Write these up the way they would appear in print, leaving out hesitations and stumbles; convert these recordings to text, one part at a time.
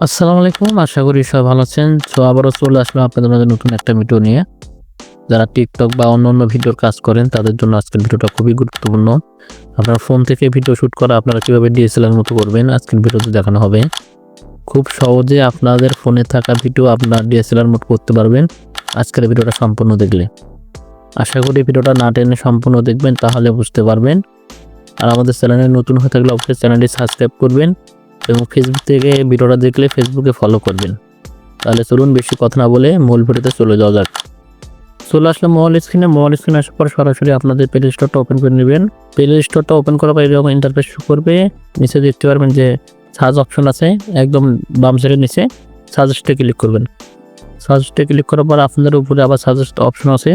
আসসালামু আলাইকুম। আশা করি সবাই ভালো আছেন। আবারও চলে আসলাম আপনাদের মাঝে নতুন একটা ভিডিও নিয়ে। যারা TikTok বা অন্যান্য ভিডিওর কাজ করেন তাদের জন্য আজকের ভিডিওটা খুবই গুরুত্বপূর্ণ। আপনার ফোন থেকে ভিডিও শুট করা আপনারা কিভাবে DSLR মতো করবেন আজকের ভিডিওতে দেখানো হবে। খুব সহজে আপনাদের ফোনে থাকা ভিডিও আপনার DSLR মোড করতে পারবেন আজকের ভিডিওটা সম্পূর্ণ দেখলে। আশা করি ভিডিওটা না টেনে সম্পূর্ণ দেখবেন, তাহলে বুঝতে পারবেন। আর আমাদের চ্যানেলে নতুন হয়ে থাকলে অবশ্যই চ্যানেলটি সাবস্ক্রাইব করবেন এবং ফেসবুক থেকে ভিডিওটা দেখলে ফেসবুকে ফলো করবেন। তাহলে চলুন বেশি কথা না বলে মূল ভিডিওতে চলে যাওয়া যাক। চলে আসলে মোবাইল স্ক্রিনে আসার পর সরাসরি আপনাদের প্লে স্টোরটা ওপেন করে নেবেন। প্লে স্টোরটা ওপেন করার পর এরকম ইন্টারফেস শো করবে। নিচে দেখতে পারবেন যে সার্চ অপশন আছে, একদম বাম সাইডের নিচে সাজেস্টে ক্লিক করবেন। সাজেস্টে ক্লিক করার পর আপনাদের উপরে আবার সাজেস্ট অপশন আছে,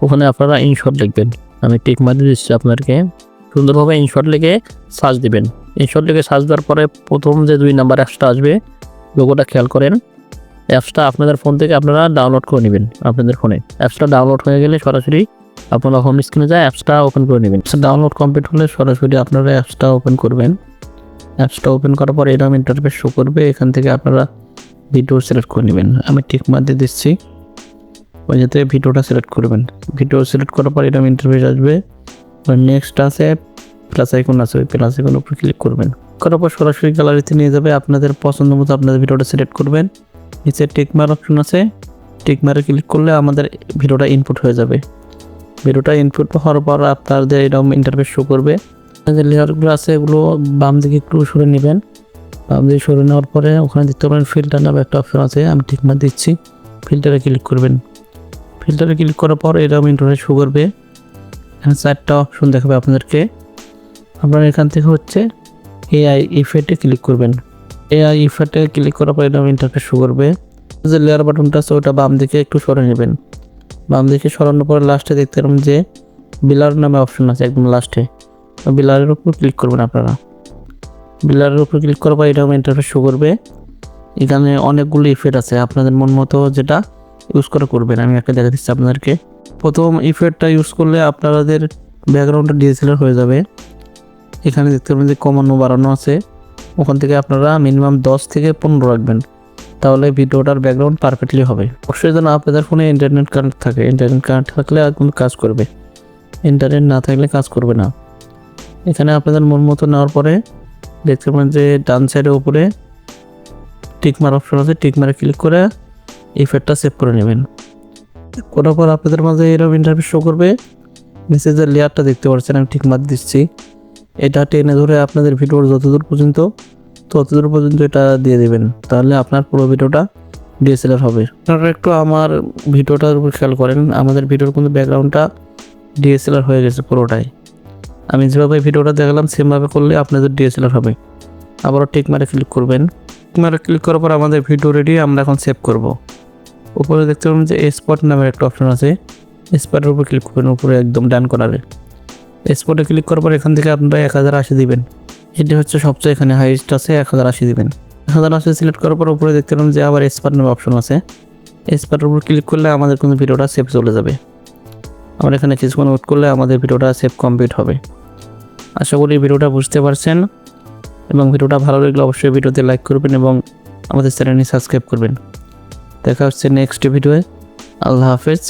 ওখানে আপনারা ইনশট লিখবেন। আমি টিক মারিয়ে দিচ্ছি আপনাদেরকে। সুন্দরভাবে ইনশট লিখে সার্চ দিবেন। ইনশট লিখে সার্চ দেওয়ার পরে প্রথম যে 2 নাম্বার অ্যাপসটা আসবে, লোগোটা খেয়াল করেন। অ্যাপসটা আপনাদের ফোন থেকে আপনারা ডাউনলোড করে নেবেন। আপনাদের ফোনে অ্যাপসটা ডাউনলোড হয়ে গেলে সরাসরি আপনারা হোম স্ক্রিনে যায় অ্যাপসটা ওপেন করে নেবেন। ডাউনলোড কমপ্লিট হলে সরাসরি আপনারা অ্যাপসটা ওপেন করবেন। অ্যাপসটা ওপেন করার পর এরকম ইন্টারফেস শো করবে। এখান থেকে আপনারা ভিডিও সিলেক্ট করে নেবেন। আমি টিক মার দিয়ে দিচ্ছি, ওই যাতে ভিডিওটা সিলেক্ট করবেন। ভিডিও সিলেক্ট করার পর এরকম ইন্টারফেস আসবে। নেক্সট আছে প্লাস আইকন আছে, ওই প্লাস আইকনের উপর ক্লিক করবেন। করার পর সরাসরি গ্যালারিতে নিয়ে যাবে। আপনাদের পছন্দ মতো আপনাদের ভিডিওটা সিলেক্ট করবেন। নিচে টিকমার অপশন আছে, টিকমারে ক্লিক করলে আমাদের ভিডিওটা ইনপুট হয়ে যাবে। ভিডিওটা ইনপুট হওয়ার পর আপনাদের এরকম ইন্টারফেস শো করবে। যে লেয়ারগুলো আছে এগুলো বাম দিকে একটু সরে নেবেন। বাম দিকে সরে নেওয়ার পরে ওখানে দেখতে পারেন ফিল্টার নামে একটা অপশন আছে, আমি টিকমার দিচ্ছি। ফিল্টারে ক্লিক করবেন। ফিল্টারে ক্লিক করার পর এরকম ইন্টারফেস শো করবে। এখানে 4টা অপশন দেখাবে আপনাদেরকে। আপনারা এখান থেকে হচ্ছে AI ইফেক্টে ক্লিক করবেন। AI ইফেক্টে ক্লিক করার পর এরকম ইন্টারফেস শো করবে। যে লেয়ার বাটনটা আছে ওটা বাম দিকে একটু সরে নেবেন। বাম দিকে সরানোর পর লাস্টে দেখতে পাবেন যে বিলার নামে অপশন আছে, একদম লাস্টে বিলারের উপর ক্লিক করবেন। আপনারা বিলারের উপর ক্লিক করার পর এরকম ইন্টারফেস শো করবে। এখানে অনেকগুলো ইফেক্ট আছে, আপনাদের মন মতো যেটা ইউজ করে করবেন। আমি একটা দেখা দিচ্ছি আপনাদেরকে। প্রথম ইফেক্টটা ইউজ করলে আপনাদের ব্যাকগ্রাউন্ডটা DSLR হয়ে যাবে। এখানে দেখতে পাবেন যে কমানো বাড়ানো আছে, ওখান থেকে আপনারা মিনিমাম 10 থেকে 15 রাখবেন, তাহলে ভিডিওটার ব্যাকগ্রাউন্ড পারফেক্টলি হবে। অবশ্যই যেন আপনাদের ফোনে ইন্টারনেট কানেক্ট থাকে। ইন্টারনেট কানেক্ট থাকলে আর কোনো কাজ করবে, ইন্টারনেট না থাকলে কাজ করবে না। এখানে আপনাদের মন মতো নেওয়ার পরে দেখতে পাবেন যে ডান সাইডের উপরে টিকমার অপশন আছে, টিকমারে ক্লিক করে ইফেক্টটা সেভ করে নেবেন। করার পর আপনাদের মাঝে এরকম ইন্টারফেস শো করবে। নিচে যে লেয়ারটা দেখতে পাচ্ছেন আমি টিকমার দিচ্ছি, এটা টেনে ধরে আপনাদের ভিডিওর যতদূর পর্যন্ত এটা দিয়ে দেবেন, তাহলে আপনার পুরো ভিডিওটা DSLR হবে। আপনারা একটু আমার ভিডিওটার উপর খেয়াল করেন, আমাদের ভিডিওর কিন্তু ব্যাকগ্রাউন্ডটা DSLR হয়ে গেছে পুরোটাই। আমি যেভাবে ভিডিওটা দেখালাম সেমভাবে করলে আপনাদের DSLR হবে। আবারও টিক মারে ক্লিক করবেন। টিক মারে ক্লিক করার পর আমাদের ভিডিও রেডি, আমরা এখন সেভ করব। উপরে দেখতে পাবেন যে স্পট নামের একটা অপশন আছে, স্পটের উপর ক্লিক করবেন, উপরে একদম ডান কর্নারে। স্পটে ক্লিক করার পর এখান থেকে আপনারা 1080 দিবেন। এটি হচ্ছে সবচেয়ে এখানে হাইয়েস্ট আছে, 1080 দিবেন। 1080 সিলেক্ট করার পর উপরে দেখতে পাবেন যে আবার স্পট নামে অপশন আছে, স্পটের উপর ক্লিক করলে আমাদের কিন্তু ভিডিওটা সেভ চলে যাবে। আমরা এখানে কিছুক্ষণ ওয়েট করলে আমাদের ভিডিওটা সেভ কমপ্লিট হবে। আশা করি ভিডিওটা বুঝতে পারছেন, এবং ভিডিওটা ভালো লাগলে অবশ্যই ভিডিওতে লাইক করবেন এবং আমাদের চ্যানেলটি সাবস্ক্রাইব করবেন। দেখা হচ্ছে নেক্সট ভিডিওয়ে। আল্লাহ হাফেজ।